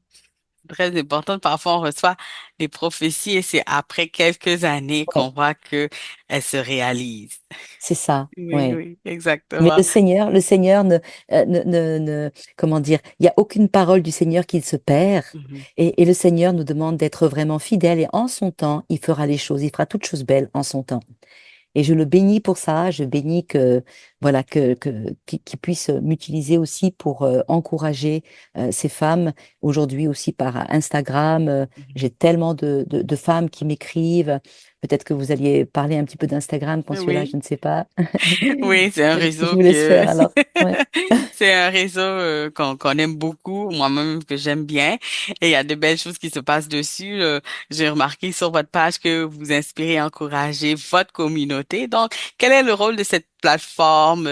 très importante. Parfois, on reçoit des prophéties et c'est après quelques années Ouais, qu'on voit que elles se réalisent. c'est ça, Oui, ouais. oui, Mais exactement. Le Seigneur comment dire, il n'y a aucune parole du Seigneur qui se perd. Mhm. Et le Seigneur nous demande d'être vraiment fidèles et en son temps, il fera les choses, il fera toutes choses belles en son temps. Et je le bénis pour ça. Je bénis que voilà qu'il puisse m'utiliser aussi pour encourager ces femmes. Aujourd'hui aussi par Instagram, Mhm. j'ai tellement de femmes qui m'écrivent. Peut-être que vous alliez parler un petit peu d'Instagram, Consuela, je Oui. ne sais pas. Oui, c'est un Je réseau vous laisse que faire alors. Ouais. c'est un réseau qu'on aime beaucoup, moi-même que j'aime bien, et il y a de belles choses qui se passent dessus. J'ai remarqué sur votre page que vous inspirez et encouragez votre communauté. Donc, quel est le rôle de cette plateforme?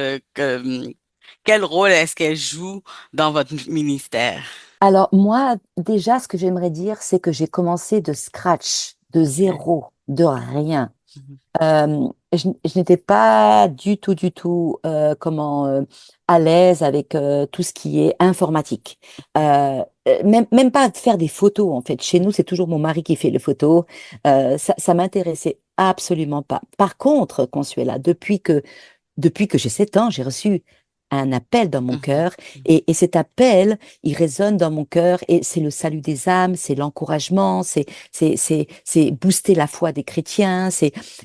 Quel rôle est-ce qu'elle joue dans votre ministère? Alors moi, déjà, ce que j'aimerais dire, c'est que j'ai commencé de scratch, de Ok. zéro, de rien. Mhm. Je n'étais pas du tout, à l'aise avec tout ce qui est informatique. Même pas de faire des photos, en fait. Chez nous, c'est toujours mon mari qui fait les photos. Ça m'intéressait absolument pas. Par contre, Consuela, depuis que j'ai 7 ans, j'ai reçu un appel dans mon Mhm. cœur Mhm. et cet appel, il résonne dans mon cœur et c'est le salut des âmes, c'est l'encouragement, c'est booster la foi des chrétiens,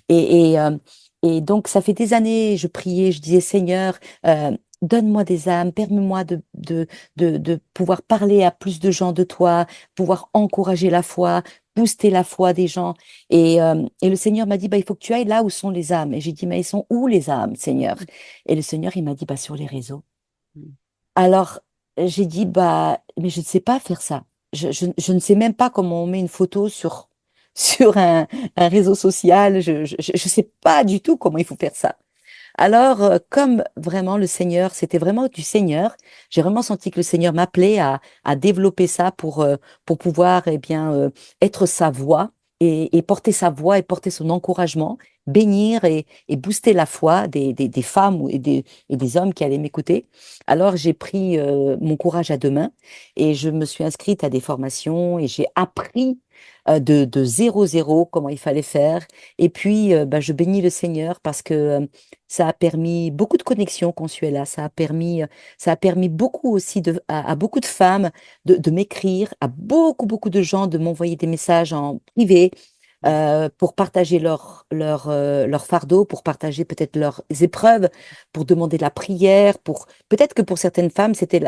et donc ça fait des années, je priais, je disais Seigneur, donne-moi des âmes, permets-moi de pouvoir parler à plus de gens de toi, pouvoir encourager la foi, booster la foi des gens. Et le Seigneur m'a dit, bah, il faut que tu ailles là où sont les âmes. Et j'ai dit, mais ils sont où les âmes, Seigneur? Et le Seigneur, il m'a dit, bah, sur les réseaux. Mhm. Alors, j'ai dit, bah, mais je ne sais pas faire ça. Je ne sais même pas comment on met une photo sur, sur un réseau social. Je sais pas du tout comment il faut faire ça. Alors, comme vraiment le Seigneur, c'était vraiment du Seigneur, j'ai vraiment senti que le Seigneur m'appelait à développer ça pour pouvoir eh bien, être sa voix et porter sa voix et porter son encouragement, bénir et booster la foi des femmes et des hommes qui allaient m'écouter. Alors, j'ai pris mon courage à deux mains et je me suis inscrite à des formations et j'ai appris de zéro comment il fallait faire. Et puis, bah, je bénis le Seigneur parce que ça a permis beaucoup de connexions, Consuela. Ça a permis beaucoup aussi à beaucoup de femmes de m'écrire, à beaucoup de gens de m'envoyer des messages en privé pour partager leur fardeau, pour partager peut-être leurs épreuves, pour demander de la prière. Peut-être que pour certaines femmes, c'était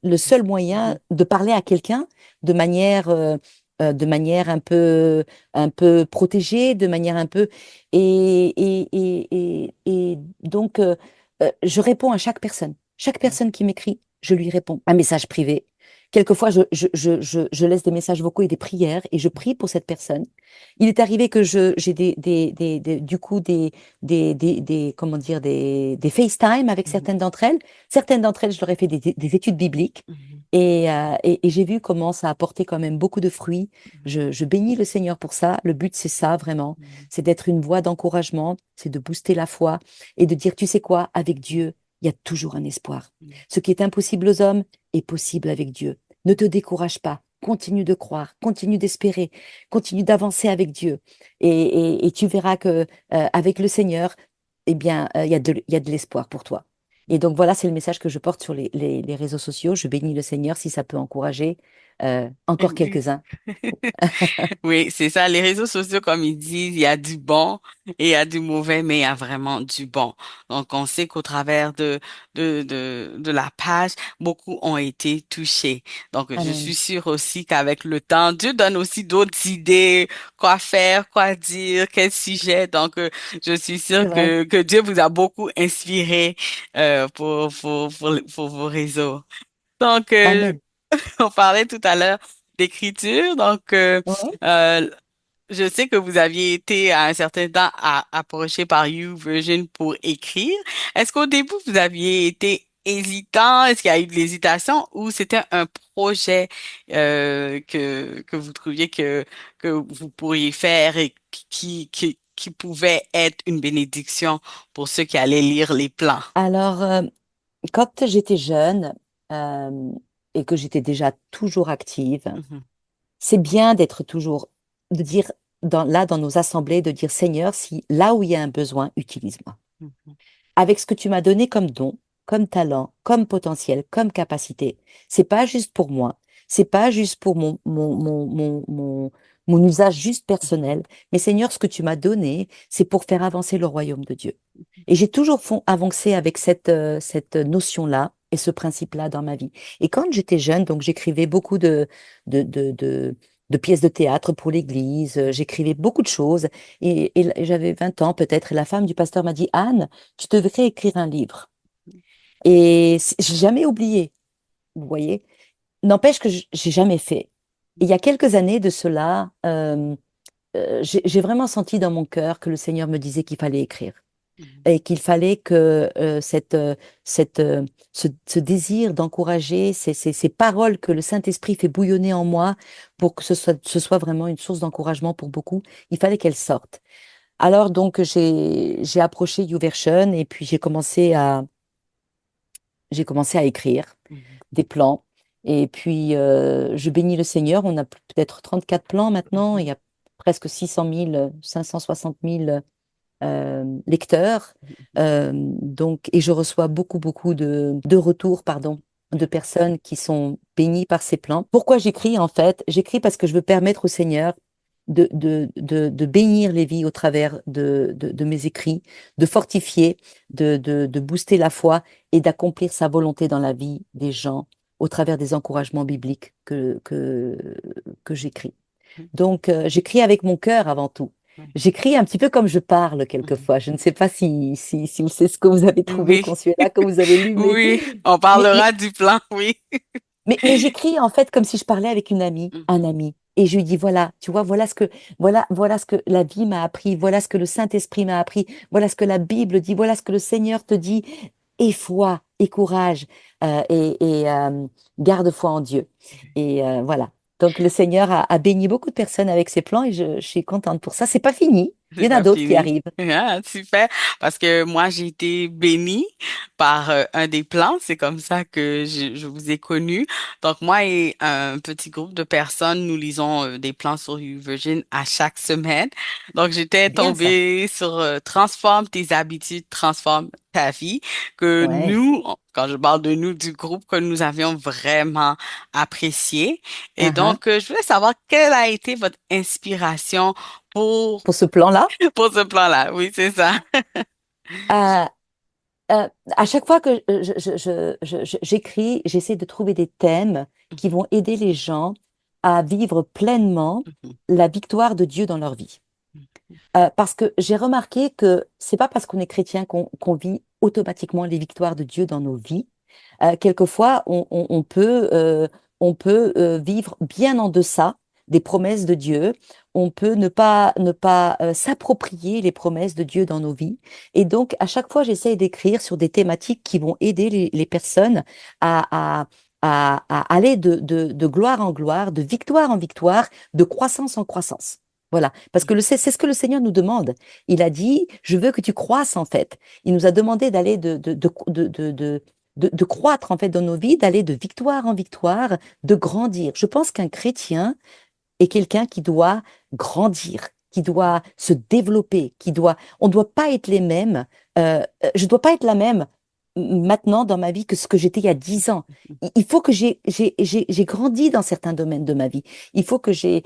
le seul moyen Mhm. de parler à quelqu'un de de manière un peu protégée, de manière un peu et donc, je réponds à chaque personne. Chaque Mhm. personne qui m'écrit, je lui réponds. Un message privé. Quelquefois, je laisse des messages vocaux et des prières et je prie pour cette personne. Il est arrivé que j'ai du coup, comment dire, des FaceTime avec Mhm. certaines d'entre elles. Certaines d'entre elles, je leur ai fait des études bibliques. Mhm. Et j'ai vu comment ça a apporté quand même beaucoup de fruits. Je bénis le Seigneur pour ça. Le but, c'est ça, vraiment. Mhm. C'est d'être une voix d'encouragement, c'est de booster la foi et de dire, tu sais quoi, avec Dieu, il y a toujours un espoir. Mhm. Ce qui est impossible aux hommes est possible avec Dieu. Ne te décourage pas. Continue de croire, continue d'espérer, continue d'avancer avec Dieu. Et tu verras que avec le Seigneur, eh bien, il y a de l'espoir pour toi. Et donc voilà, c'est le message que je porte sur les réseaux sociaux. Je bénis le Seigneur si ça peut encourager encore Oui. quelques-uns. Oui, c'est ça. Les réseaux sociaux, comme ils disent, il y a du bon et il y a du mauvais, mais il y a vraiment du bon. Donc, on sait qu'au travers de la page, beaucoup ont été touchés. Donc, je suis Amen. sûre aussi qu'avec le temps, Dieu donne aussi d'autres idées, quoi faire, quoi dire, quel sujet. Donc, je suis C'est sûre vrai. que Dieu vous a beaucoup inspiré pour vos réseaux. Donc, Amen. on parlait tout à l'heure d'écriture, donc Ouais. euh, je sais que vous aviez été à un certain temps approché par YouVersion pour écrire. Est-ce qu'au début vous aviez été hésitant? Est-ce qu'il y a eu de l'hésitation ou c'était un projet que vous trouviez que vous pourriez faire et qui pouvait être une bénédiction pour ceux qui allaient lire les plans? Alors, quand j'étais jeune, euh, et que j'étais déjà toujours active, Mhm. c'est bien d'être toujours, de dire, dans nos assemblées, de dire, Seigneur, si là où il y a un besoin, utilise-moi Mhm. avec ce que tu m'as donné comme don, comme talent, comme potentiel, comme capacité. C'est pas juste pour moi, c'est pas juste pour mon usage juste personnel, mais Seigneur, ce que tu m'as donné, c'est pour faire avancer le royaume de Dieu. Et j'ai toujours avancé avec cette notion-là et ce principe-là dans ma vie. Et quand j'étais jeune, donc j'écrivais beaucoup de, de, de, de pièces de théâtre pour l'église, j'écrivais beaucoup de choses, et j'avais 20 ans peut-être, et la femme du pasteur m'a dit, Anne, tu devrais écrire un livre. Et j'ai jamais oublié, vous voyez. N'empêche que j'ai jamais fait. Et il y a quelques années de cela, j'ai vraiment senti dans mon cœur que le Seigneur me disait qu'il fallait écrire Mhm. et qu'il fallait que cette, ce désir d'encourager, ces paroles que le Saint-Esprit fait bouillonner en moi pour que ce soit vraiment une source d'encouragement pour beaucoup, il fallait qu'elle sorte. Alors donc j'ai approché YouVersion et puis j'ai commencé à écrire Mhm. des plans. Et puis, je bénis le Seigneur. On a peut-être 34 plans maintenant. Il Mhm. y a presque 600 000, 560 000 lecteurs. Donc, et je reçois beaucoup, beaucoup de retours, pardon, de personnes qui sont bénies par ces plans. Pourquoi j'écris en fait? J'écris parce que je veux permettre au Seigneur de bénir les vies au travers de mes écrits, de fortifier, de booster la foi et d'accomplir sa volonté dans la vie des gens au travers des encouragements bibliques que j'écris. Donc, j'écris avec mon cœur avant tout. J'écris un petit peu comme je parle Mhm. quelquefois. Je ne sais pas si c'est ce que vous avez trouvé, Oui, Consuela, que vous avez lu, oui, on mais, mais, parlera du plan, oui. mais j'écris en fait comme si je parlais avec une amie, un Mhm. ami. Et je lui dis, voilà, tu vois, voilà ce que la vie m'a appris, voilà ce que le Saint-Esprit m'a appris, voilà ce que la Bible dit, voilà ce que le Seigneur te dit. Et foi, et courage, et garde foi en Dieu. Et voilà. Donc le Seigneur a béni beaucoup de personnes avec ses plans et je suis contente pour ça. C'est pas fini. Il C'est y en a pas d'autres qui fini. arrivent. Ah, super. Parce que moi, j'ai été bénie par un des plans. C'est comme ça que je vous ai connu. Donc, moi et un petit groupe de personnes, nous lisons des plans sur YouVersion à chaque semaine. Donc, j'étais C'est bien ça. tombée sur Transforme tes habitudes, transforme ta vie, que Ouais. nous, quand je parle de nous, du groupe, que nous avions vraiment apprécié. Et Uh-huh. donc, je voulais savoir quelle a été votre inspiration pour Pour ce plan-là, pour ce plan-là, oui, c'est ça. euh, à chaque fois que j'écris, j'essaie de trouver des thèmes qui vont aider les gens à vivre pleinement la victoire de Dieu dans leur vie. Parce que j'ai remarqué que c'est pas parce qu'on est chrétien qu'on vit automatiquement les victoires de Dieu dans nos vies. Quelquefois, on peut vivre bien en deçà des promesses de Dieu. On peut ne pas s'approprier les promesses de Dieu dans nos vies. Et donc, à chaque fois, j'essaie d'écrire sur des thématiques qui vont aider les personnes à, à, à aller de gloire en gloire, de victoire en victoire, de croissance en croissance. Voilà, parce que c'est ce que le Seigneur nous demande. Il a dit, je veux que tu croisses en fait. Il nous a demandé d'aller de croître en fait dans nos vies, d'aller de victoire en victoire, de grandir. Je pense qu'un chrétien est quelqu'un qui doit grandir, qui doit se développer, on ne doit pas être les mêmes. Je ne dois pas être la même maintenant dans ma vie que ce que j'étais il y a 10 ans. Il faut que j'ai grandi dans certains domaines de ma vie. Il faut que j'ai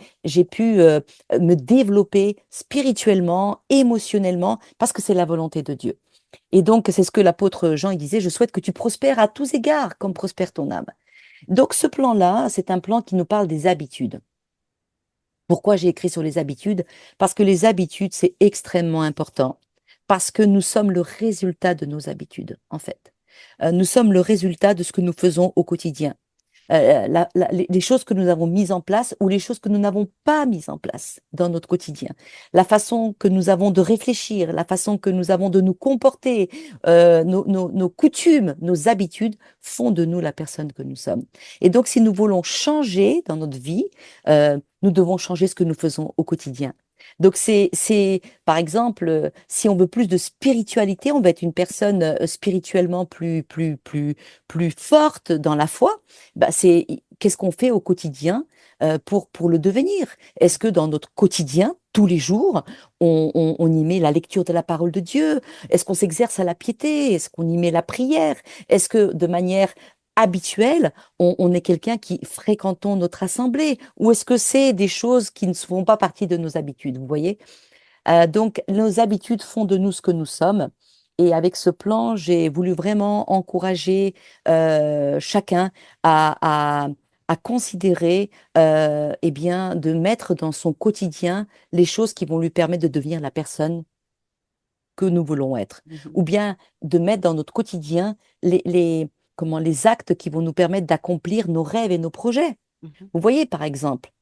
pu me développer spirituellement, émotionnellement, parce que c'est la volonté de Dieu. Et donc, c'est ce que l'apôtre Jean il disait, je souhaite que tu prospères à tous égards, comme prospère ton âme. Donc, ce plan-là, c'est un plan qui nous parle des habitudes. Pourquoi j'ai écrit sur les habitudes? Parce que les habitudes, c'est extrêmement important. Parce que nous sommes le résultat de nos habitudes, en fait. Nous sommes le résultat de ce que nous faisons au quotidien. Les choses que nous avons mises en place ou les choses que nous n'avons pas mises en place dans notre quotidien. La façon que nous avons de réfléchir, la façon que nous avons de nous comporter, nos coutumes, nos habitudes font de nous la personne que nous sommes. Et donc, si nous voulons changer dans notre vie, nous devons changer ce que nous faisons au quotidien. Donc, par exemple, si on veut plus de spiritualité, on va être une personne spirituellement plus forte dans la foi. Bah, qu'est-ce qu'on fait au quotidien pour le devenir? Est-ce que dans notre quotidien, tous les jours, on y met la lecture de la parole de Dieu? Est-ce qu'on s'exerce à la piété? Est-ce qu'on y met la prière? Est-ce que de manière habituelle, on est quelqu'un qui fréquentons notre assemblée, ou est-ce que c'est des choses qui ne font pas partie de nos habitudes, vous voyez? Donc, nos habitudes font de nous ce que nous sommes. Et avec ce plan, j'ai voulu vraiment encourager chacun à, à, à considérer, eh bien, de mettre dans son quotidien les choses qui vont lui permettre de devenir la personne que nous voulons être, Mhm. ou bien de mettre dans notre quotidien les actes qui vont nous permettre d'accomplir nos rêves et nos projets. Mhm. Vous voyez, par exemple,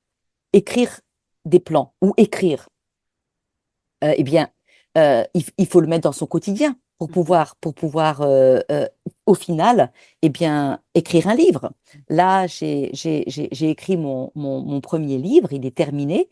écrire des plans ou écrire, eh bien, il faut le mettre dans son quotidien Mhm. pour pouvoir au final, eh bien, écrire un livre. Là, j'ai écrit mon premier livre, il est terminé.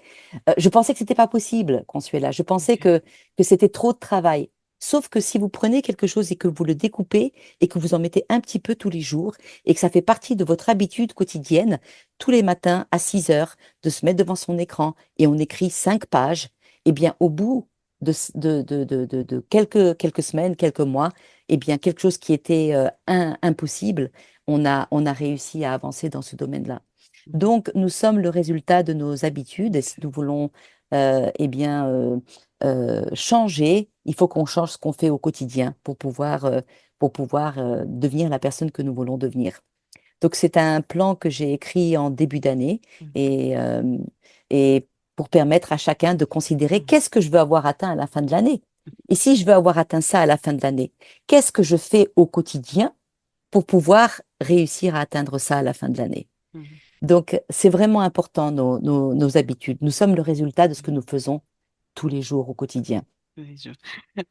Je pensais que c'était pas possible, Consuela. Je pensais Ok. que c'était trop de travail. Sauf que si vous prenez quelque chose et que vous le découpez et que vous en mettez un petit peu tous les jours et que ça fait partie de votre habitude quotidienne, tous les matins à 6 heures, de se mettre devant son écran et on écrit 5 pages, eh bien, au bout de quelques semaines, quelques mois, eh bien, quelque chose qui était impossible, on a réussi à avancer dans ce domaine-là. Mhm. Donc, nous sommes le résultat de nos habitudes et si nous voulons eh bien, changer, il faut qu'on change ce qu'on fait au quotidien pour pouvoir devenir la personne que nous voulons devenir. Donc, c'est un plan que j'ai écrit en début d'année et pour permettre à chacun de considérer Mhm. qu'est-ce que je veux avoir atteint à la fin de l'année. Et si je veux avoir atteint ça à la fin de l'année, qu'est-ce que je fais au quotidien pour pouvoir réussir à atteindre ça à la fin de l'année? Mhm. Donc, c'est vraiment important, nos habitudes. Nous sommes le résultat de ce que Mhm. nous faisons tous les jours au quotidien. Oui,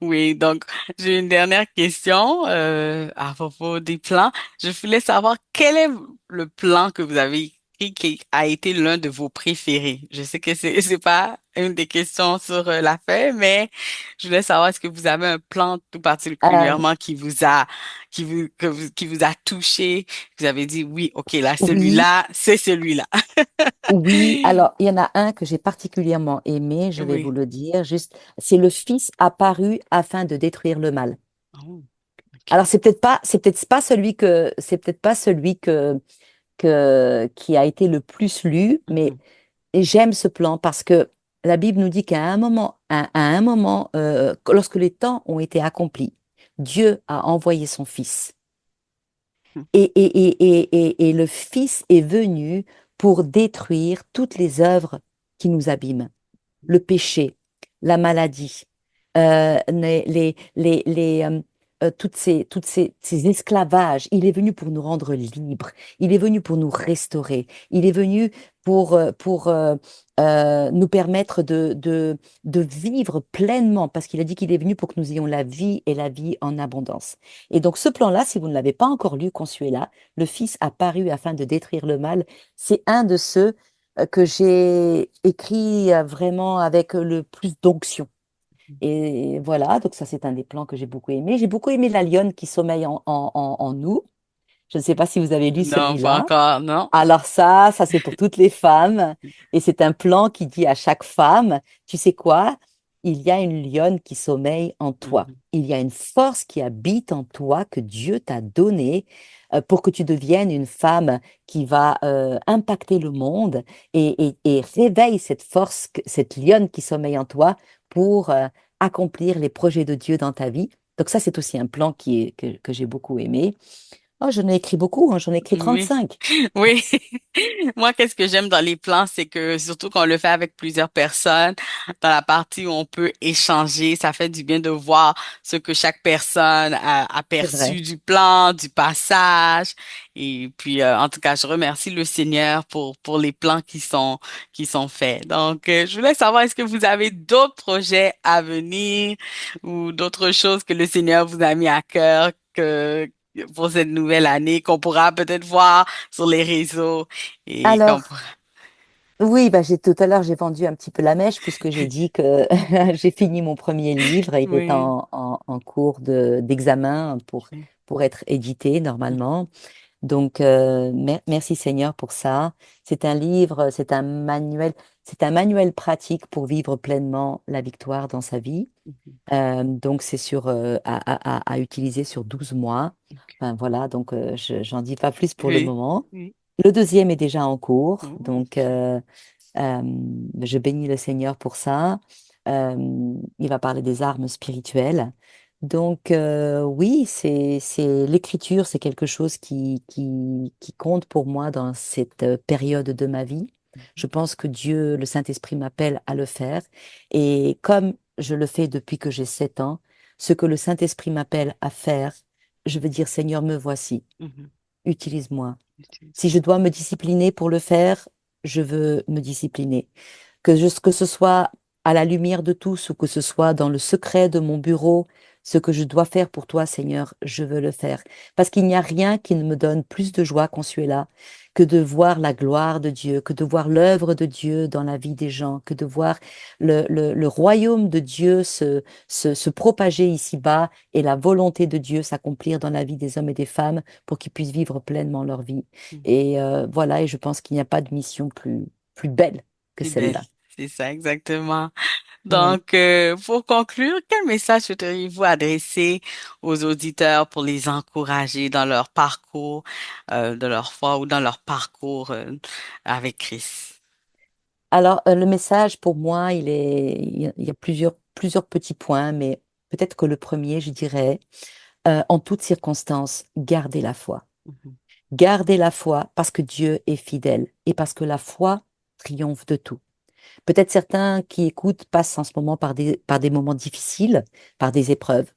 oui, donc j'ai une dernière question à propos des plans. Je voulais savoir quel est le plan que vous avez écrit qui a été l'un de vos préférés. Je sais que c'est pas une des questions sur la feuille, mais je voulais savoir est-ce que vous avez un plan tout Euh, particulièrement qui vous a touché, vous avez dit oui, ok, là oui, celui-là, c'est celui-là. oui. Alors, il y en a un que j'ai particulièrement aimé, je vais vous Oui. le dire, juste, c'est le Fils apparu afin de détruire le mal. Oh, ok. Alors, c'est peut-être pas celui qui a été le plus lu, mais Mhm. j'aime ce plan parce que la Bible nous dit qu'à un moment, à un moment, lorsque les temps ont été accomplis, Dieu a envoyé son Fils. Et le Fils est venu pour détruire toutes les œuvres qui nous abîment, le péché, la maladie, ces esclavages. Il est venu pour nous rendre libres. Il est venu pour nous restaurer. Il est venu pour nous permettre de vivre pleinement, parce qu'il a dit qu'il est venu pour que nous ayons la vie et la vie en abondance. Et donc ce plan-là, si vous ne l'avez pas encore lu, Consuela, le Fils a paru afin de détruire le mal, c'est un de ceux que j'ai écrit vraiment avec le plus d'onction. Et voilà, donc ça c'est un des plans que j'ai beaucoup aimé. J'ai beaucoup aimé la lionne qui sommeille en nous. Je ne sais pas si vous avez lu Non, pas celui-là. encore, non. Alors ça c'est pour toutes les femmes. Et c'est un plan qui dit à chaque femme, tu sais quoi? Il y a une lionne qui sommeille en toi. Mhm. Il y a une force qui habite en toi que Dieu t'a donnée pour que tu deviennes une femme qui va impacter le monde et réveille cette force, cette lionne qui sommeille en toi pour accomplir les projets de Dieu dans ta vie. Donc ça, c'est aussi un plan que j'ai beaucoup aimé. Oh, j'en ai écrit beaucoup, hein, j'en ai écrit Oui, 35. oui. Moi, qu'est-ce que j'aime dans les plans, c'est que surtout quand on le fait avec plusieurs personnes, dans la partie où on peut échanger, ça fait du bien de voir ce que chaque personne a C'est vrai. perçu du plan, du passage. Et puis, en tout cas, je remercie le Seigneur pour les plans qui sont faits. Donc, je voulais savoir, est-ce que vous avez d'autres projets à venir ou d'autres choses que le Seigneur vous a mis à cœur pour cette nouvelle année qu'on pourra peut-être voir sur les réseaux et qu'on Alors, pourra... Oui, bah, tout à l'heure, j'ai vendu un petit peu la mèche puisque j'ai dit que j'ai fini mon premier livre et il est Oui. en cours d'examen pour être édité normalement. Donc, merci Seigneur pour ça. C'est un livre, c'est un manuel pratique pour vivre pleinement la victoire dans sa vie. Mhm. Donc, c'est à utiliser sur 12 mois. Ok. Enfin, voilà, donc j'en dis pas plus pour le Oui. moment. Oui. Le deuxième est déjà en cours, Oh, donc euh, je bénis le Seigneur pour ça. Il va parler des armes spirituelles. Donc oui, l'écriture, c'est quelque chose qui compte pour moi dans cette période de ma vie. mhm. Je pense que Dieu, le Saint-Esprit m'appelle à le faire. Et comme je le fais depuis que j'ai 7 ans, ce que le Saint-Esprit m'appelle à faire, je veux dire, Seigneur, me voici, Mhm. utilise-moi. Si je Utilise-moi. dois me discipliner pour le faire, je veux me discipliner. Que ce soit à la lumière de tous ou que ce soit dans le secret de mon bureau, ce que je dois faire pour toi, Seigneur, je veux le faire. Parce qu'il n'y a rien qui ne me donne plus de joie quand tu es là que de voir la gloire de Dieu, que de voir l'œuvre de Dieu dans la vie des gens, que de voir le royaume de Dieu se propager ici-bas et la volonté de Dieu s'accomplir dans la vie des hommes et des femmes pour qu'ils puissent vivre pleinement leur vie. Mhm. Et voilà, et je pense qu'il n'y a pas de mission plus belle que C'est belle. celle-là. C'est ça, exactement. Oui. Donc, pour conclure, quel message souhaiteriez-vous adresser aux auditeurs pour les encourager dans leur parcours, de leur foi ou dans leur parcours, avec Christ? Alors, le message, pour moi, il y a plusieurs petits points, mais peut-être que le premier, je dirais, en toutes circonstances, gardez la foi. Mhm. Gardez la foi parce que Dieu est fidèle et parce que la foi triomphe de tout. Peut-être certains qui écoutent passent en ce moment par des moments difficiles, par des épreuves,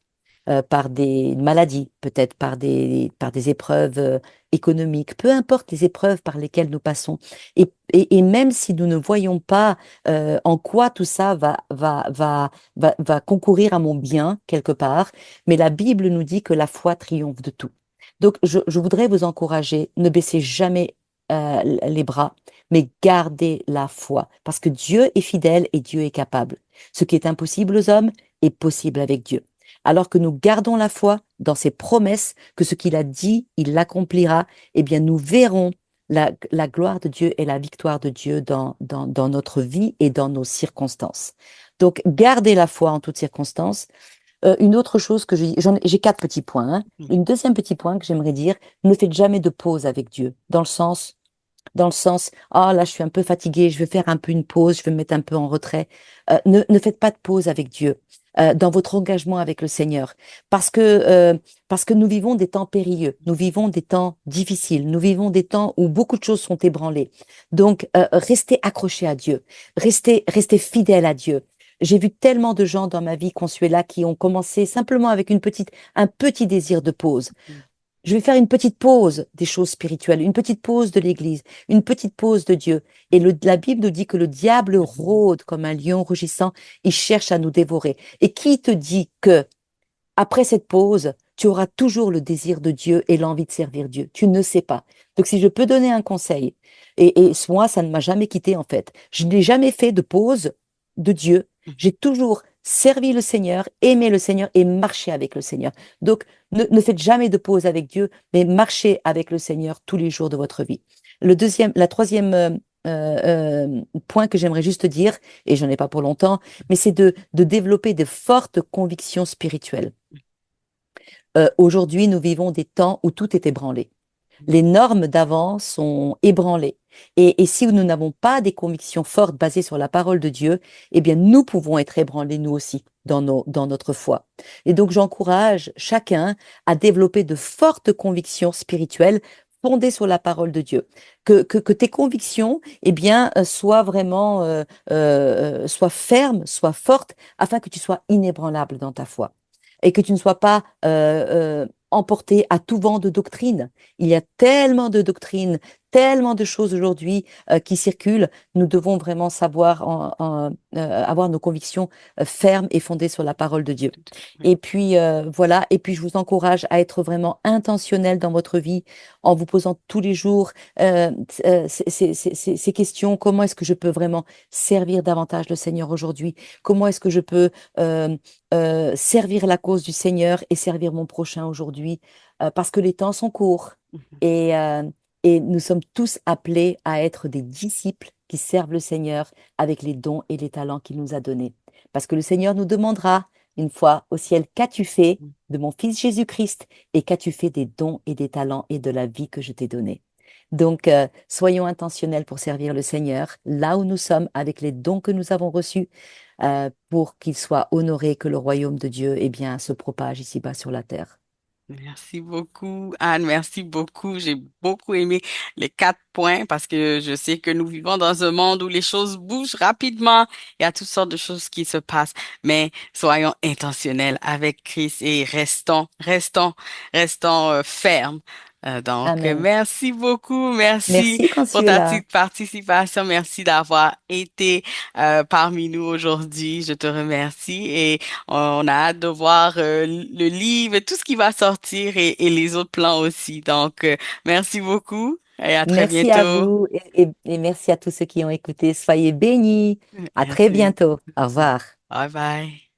par des maladies, peut-être par des épreuves économiques, peu importe les épreuves par lesquelles nous passons. Et même si nous ne voyons pas en quoi tout ça va concourir à mon bien quelque part, mais la Bible nous dit que la foi triomphe de tout. Donc, je voudrais vous encourager, ne baissez jamais les bras, mais gardez la foi, parce que Dieu est fidèle et Dieu est capable. Ce qui est impossible aux hommes est possible avec Dieu. Alors que nous gardons la foi dans ses promesses, que ce qu'il a dit, il l'accomplira, eh bien nous verrons la gloire de Dieu et la victoire de Dieu dans notre vie et dans nos circonstances. Donc, gardez la foi en toutes circonstances. Une autre chose j'ai 4 petits points, hein. Mhm. Une deuxième petit point que j'aimerais dire, ne faites jamais de pause avec Dieu, dans le sens, ah là, je suis un peu fatiguée, je vais faire un peu une pause, je vais me mettre un peu en retrait. Ne faites pas de pause avec Dieu dans votre engagement avec le Seigneur, parce que nous vivons des temps périlleux, nous vivons des temps difficiles, nous vivons des temps où beaucoup de choses sont ébranlées. Donc, restez accrochés à Dieu, restez fidèles à Dieu. J'ai vu tellement de gens dans ma vie consuela qui ont commencé simplement avec un petit désir de pause. Je vais faire une petite pause des choses spirituelles, une petite pause de l'Église, une petite pause de Dieu. Et la Bible nous dit que le diable rôde comme un lion rugissant, il cherche à nous dévorer. Et qui te dit que après cette pause, tu auras toujours le désir de Dieu et l'envie de servir Dieu? Tu ne sais pas. Donc si je peux donner un conseil, et moi, ça ne m'a jamais quitté en fait. Je n'ai jamais fait de pause de Dieu. J'ai toujours servi le Seigneur, aimé le Seigneur et marché avec le Seigneur. Donc ne faites jamais de pause avec Dieu, mais marchez avec le Seigneur tous les jours de votre vie. La troisième point que j'aimerais juste dire, et j'en ai pas pour longtemps, mais c'est de développer de fortes convictions spirituelles. Aujourd'hui, nous vivons des temps où tout est ébranlé. Les normes d'avant sont ébranlées. Et si nous n'avons pas des convictions fortes basées sur la parole de Dieu, eh bien, nous pouvons être ébranlés nous aussi dans notre foi. Et donc, j'encourage chacun à développer de fortes convictions spirituelles fondées sur la parole de Dieu. Que tes convictions, eh bien, soient fermes, soient fortes, afin que tu sois inébranlable dans ta foi. Et que tu ne sois pas emporté à tout vent de doctrine. Il y a tellement de doctrines, tellement de choses aujourd'hui qui circulent. Nous devons vraiment savoir avoir nos convictions fermes et fondées sur la parole de Dieu. Oui. Et puis voilà, et puis je vous encourage à être vraiment intentionnel dans votre vie en vous posant tous les jours ces questions. Comment est-ce que je peux vraiment servir davantage le Seigneur aujourd'hui? Comment est-ce que je peux servir la cause du Seigneur et servir mon prochain aujourd'hui? Parce que les temps sont courts Mhm. et, euh, et nous sommes tous appelés à être des disciples qui servent le Seigneur avec les dons et les talents qu'il nous a donnés. Parce que le Seigneur nous demandera une fois au ciel, qu'as-tu fait de mon fils Jésus-Christ et qu'as-tu fait des dons et des talents et de la vie que je t'ai donnée? Donc, soyons intentionnels pour servir le Seigneur là où nous sommes avec les dons que nous avons reçus pour qu'il soit honoré, que le royaume de Dieu, eh bien, se propage ici-bas sur la terre. Merci beaucoup, Anne. Merci beaucoup. J'ai beaucoup aimé les 4 points parce que je sais que nous vivons dans un monde où les choses bougent rapidement. Il y a toutes sortes de choses qui se passent, mais soyons intentionnels avec Christ et restons fermes. Amen. Merci beaucoup. Merci Merci, pour ta Consuela. petite participation. Merci d'avoir été parmi nous aujourd'hui. Je te remercie et on a hâte de voir le livre et tout ce qui va sortir et les autres plans aussi. Merci beaucoup et à très Merci à bientôt. vous et merci à tous ceux qui ont écouté. Soyez bénis. À très Merci. bientôt. Au revoir. Bye bye.